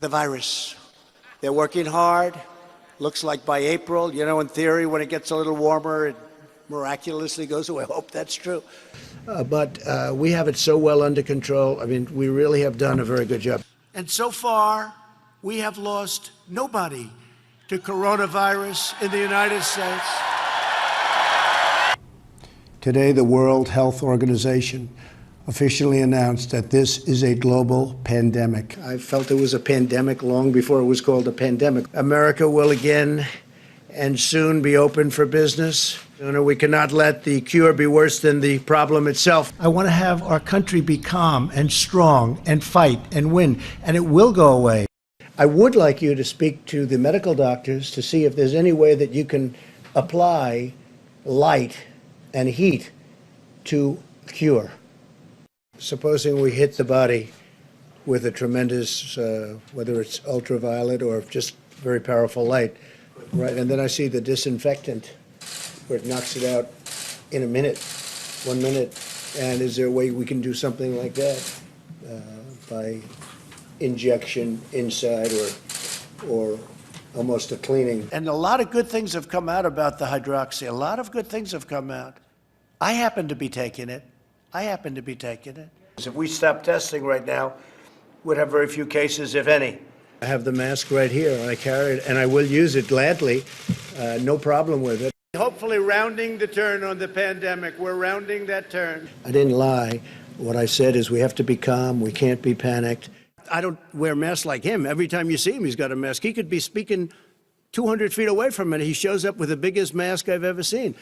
the virus. They're working hard. Looks like by April, you know, in theory, when it gets a little warmer, it miraculously goes away. I hope that's true. But we have it so well under control. I mean, we really have done a very good job. And so far, we have lost nobody to coronavirus in the United States. Today, the World Health Organization officially announced that this is a global pandemic. I felt it was a pandemic long before it was called a pandemic. America will again and soon be open for business. You know, we cannot let the cure be worse than the problem itself. I want to have our country be calm and strong and fight and win, and it will go away. I would like you to speak to the medical doctors to see if there's any way that you can apply light and heat to cure. Supposing we hit the body with a tremendous, whether it's ultraviolet or just very powerful light, right? And then I see the disinfectant where it knocks it out in a minute, 1 minute. And is there a way we can do something like that by injection inside or almost a cleaning? And a lot of good things have come out about the hydroxy. A lot of good things have come out. I happen to be taking it. If we stop testing right now, we'd have very few cases, if any. I have the mask right here, and I carry it, and I will use it gladly. No problem with it. Hopefully rounding the turn on the pandemic. We're rounding that turn. I didn't lie. What I said is we have to be calm. We can't be panicked. I don't wear masks like him. Every time you see him, he's got a mask. He could be speaking 200 feet away from it. He shows up with the biggest mask I've ever seen.